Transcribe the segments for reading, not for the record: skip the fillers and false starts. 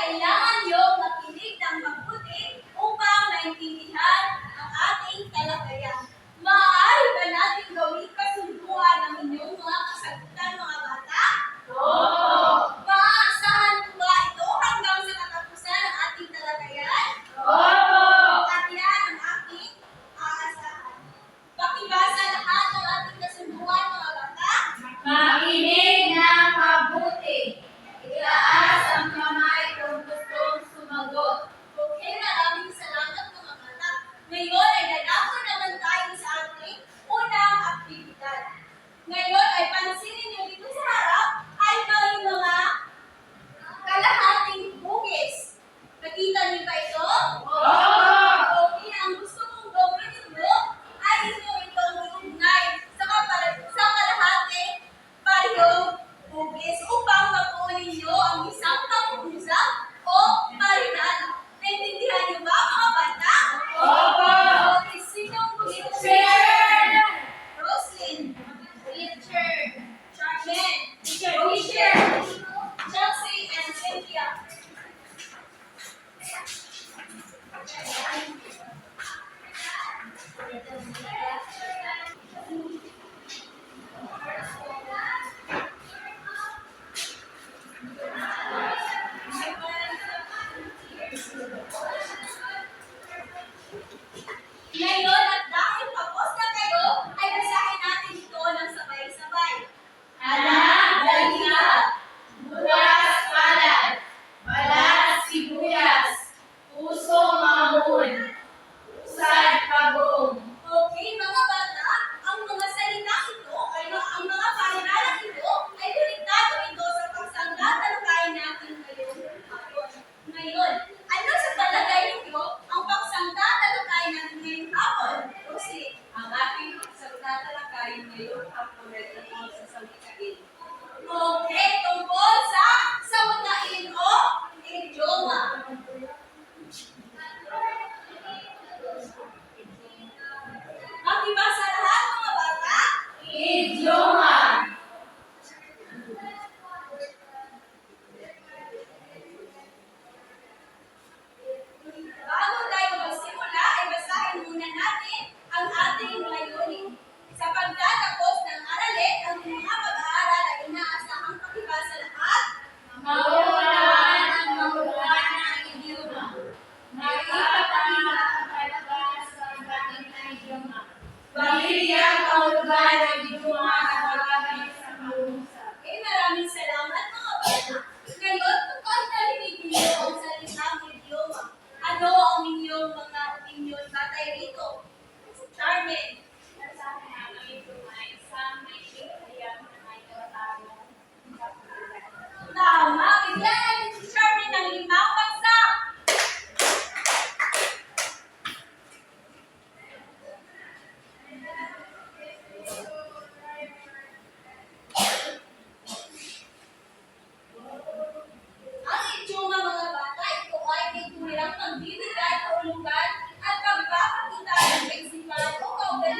kailangan niyong makinig ng mabuti upang maintindihan ang ating talakayan. Maaari ba natin gawing kasunduan ang inyong mga kasagutan, mga bata? Oo! Maaasahan mo ba ito hanggang sa katapusan ng ating talakayan? Oo! At yan ang aking aasahan. Pakibasa lahat ng ating kasunduan, mga bata. Makinig ng mabuti. Itaas ang kamay kung gustong sumagot. Okay, maraming salamat mga bata. Ngayon ay dadako naman tayo sa ating unang aktibidad. Ngayon ay pansinin niyo dito sa harap ay may mga kalahating hugis. Nakita niyo ba ito? Oo! Okay, ang gusto kong gawin ninyo ay inyo itong iugnay sa kalahating parehong hugis upang mabuo ninyo ang isang pangusap o parinala. Naintindihan niyo ba mga bata? Opo! Okay, sinong gusto? Teacher! Roslyn. Teacher. Charmaine. Teacher. Chelsea and Cynthia. Ngayon at dahil tapos na kayo, ay basahin natin ito ng sabay-sabay. Anak, dalila, buras palad, balat sibuyas, puso mahon, usad pagong. Okay mga bata, ang mga salita ito ay ang mga parinala ito ay konektado ito sa pagsangga talakayan natin hapon. Ngayon, ano sa palagay ninyo ang pagsangga talakayan natin ngayong hapon? Kasi ang ating pagsangga talakayan ngayong hapon ay tungkol sa salikain. Okay, tungkol sa salikain o idioma. Makibasa lahat mga bata? Idioma. Bago tayo magsimula, ay basahin muna natin ang ating layunin. Sa pagtatapos ng aralin, ang mga mag-aaral ay inaasahang pakibasa lahat. Maunawaan ang mahulugan ng idioma. Maipapakita ang palabas sa iba't na idioma. Pamilya ang kahulugan ng idioma at paggamit sa pangusap. Okay, maraming salamat mga bata. Ngayon, kung narinig niyo ang salitang idioma, ano ang inyong mga opinion batay rito? Charmaine. Sa akin ang idioma ay isang may hiyang na may katatawang tama. Bigyan natin si Charmaine ng 5 bagsak. Ang idioma mga bata, ito ay may tulirang pagbibigay, kahulugan, at pagpapakita ng kaisipan o kaugalingan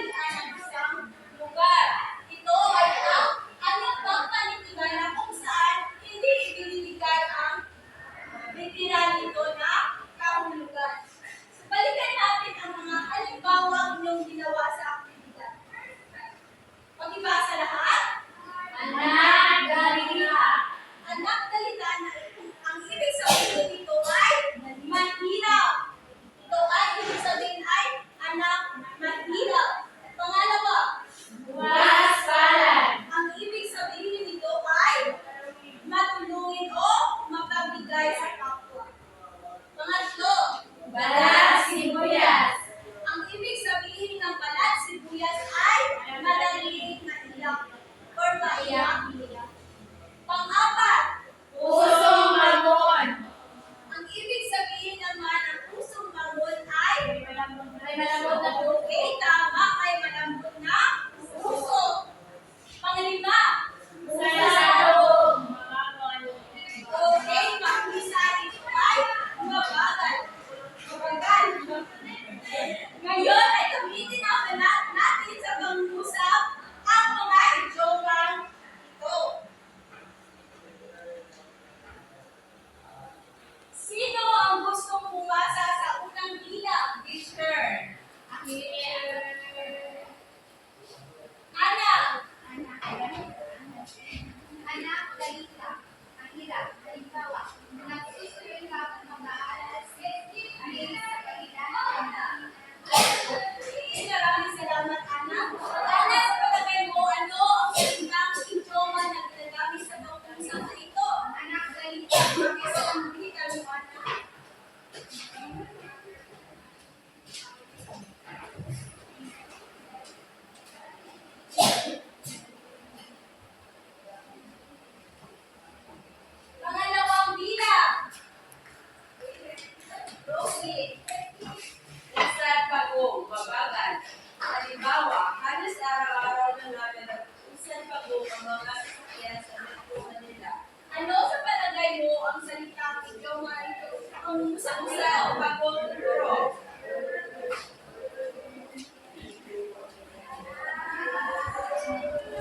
Sa usa o pagtuturo.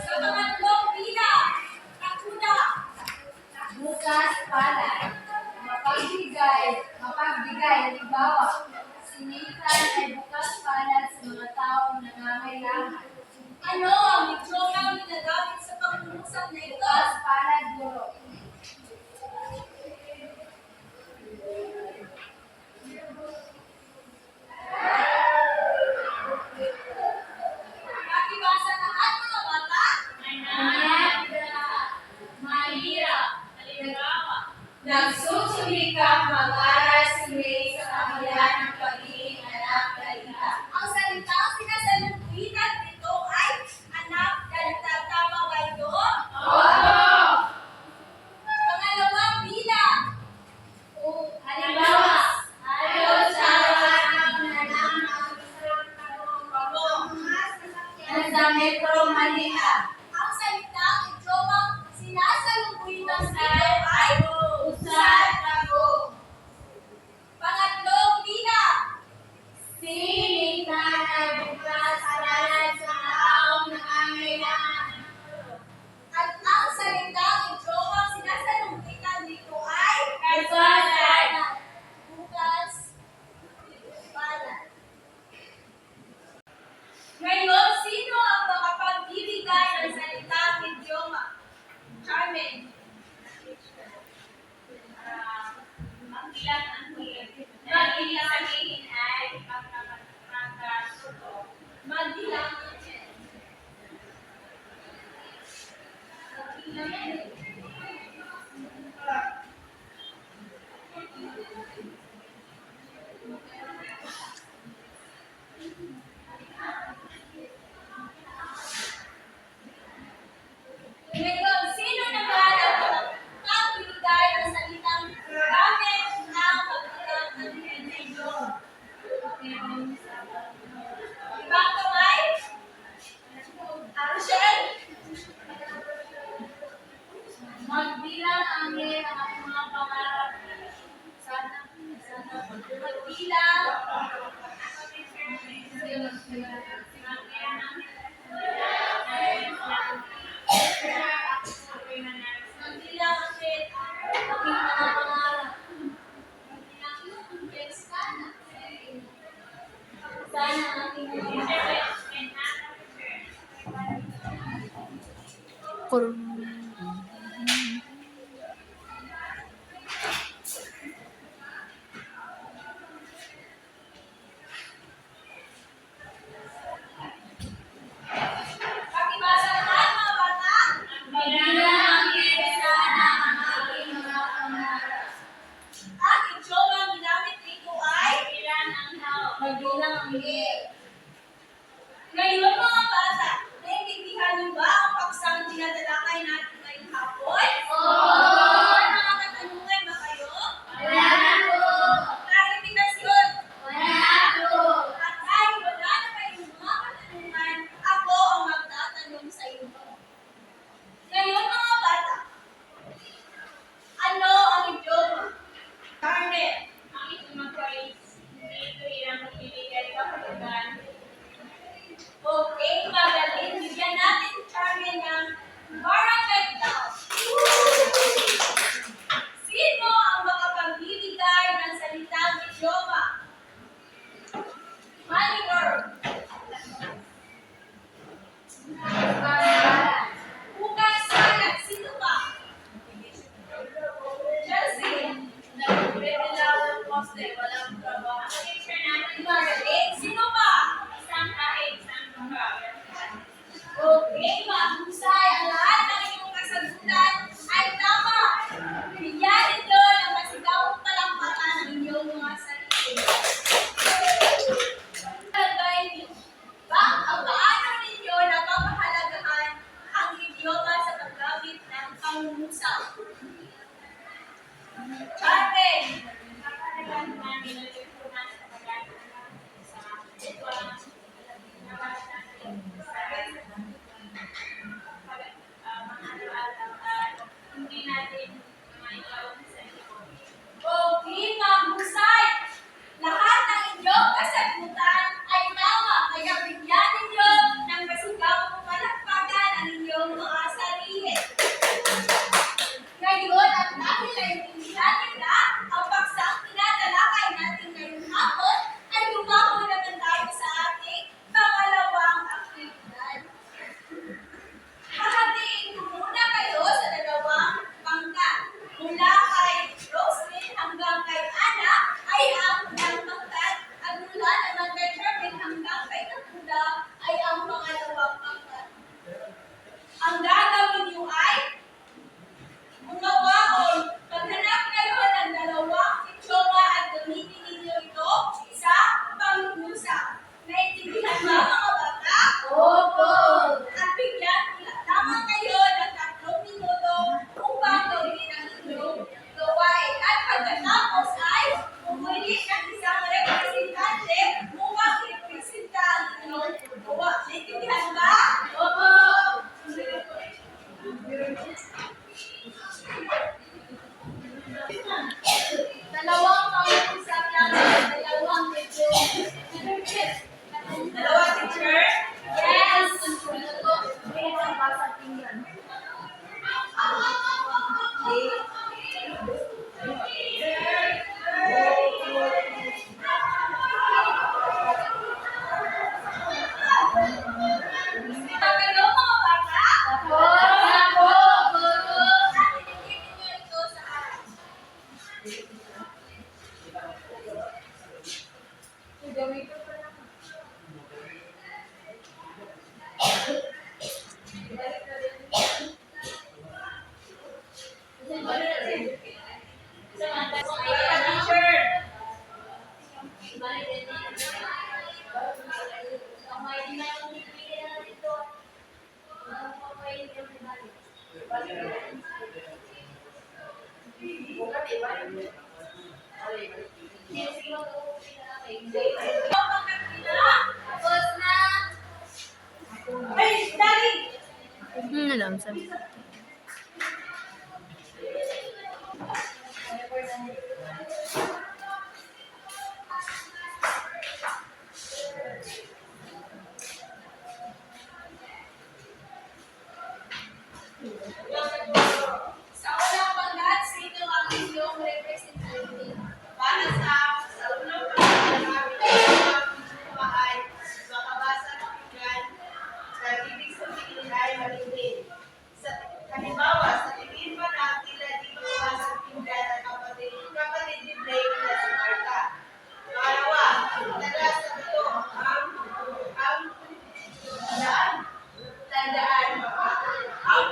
Sa pangatlong bilang, kakuda. Bukas palad, mapagbigay, halimbawa, sinitan ay bukas palad sa mga taong nangangailangan. Ano ang idiomang ginagamit sa pangungusap na ito? Bukas palad, guro. Pakibasa lahat mga bata. Mahirap. Halimbawa, Nagsusumikap mag-aral si Ray sa kabila ng pagiging anak dalita. ang salitang sinasalupitan dito ay anak dalita. Tama ba ito? Pangalawang bilang. Halimbawa, halos araw-araw na lang ang isang nasa Metro Manila. Ang salitang idiomang sinasalupitan dito ay Usad ako. pangatlong bilang. Sinitan ay bukas palad sa taong nangangailangan. At ang salitang idiomang sinasalupitan dito ay Kasalan. bukas palad. Ngayon, sino ang makapagbibigay ng salitang idioma? Carmen. Magbilang sabihin ay magkasuto. Magbilang. Ngayon, sino naman ang makapagbibigay ng salitang gamit ang pagbilang ng idioma? Ibang kamay? Rochelle? Magbilang ang mga pangarap. Sana. Magbilang. Magbilang ulit. Aking mga pangarap. Magbilang ulit. Sana. Sana aking Pakibasa naman mga bata. magbilang ang sana ang aking mga pangarap. Ang idioma ang ginamit dito ay Magbilang ang ngayon mga bata, naiintindihan niyo ba ang paksang tinatalakay natin ngayong hapon? May mga katanungan ba kayo? Wala po. Klarifikasyon. Wala po. At dahil wala na kayong mga katanungan, ako ang magtatanong sa inyo. Ngayon mga bata, ano ang idioma? Carmen. Okay, magaling. Bigyan natin si Carmen ng barangay clap. Sino ang makapagbibigay ng salitang idioma? Money word. Bukas salat. Sino pa? Chelsea. Magaling. Sino pa? Okay, mahusay. Ang lahat ng inyong kasagutan ay tama. Bigyan ninyo ng masigawang palakpakan ng inyong mga sarili. Ang paano ninyo napapahalagan Alam sa Sa unang pangkat, sino ang inyong representative? Para sa unang pangkat, ang aming ay makabasa ng pinggan na ibig sabihin ay maligid. Halimbawa, sa tingin pa na tila di makabasa ng pinggan ang kapatid ni Blake na si Martha. Pangalawa, taga sa ito, ang tandaan ang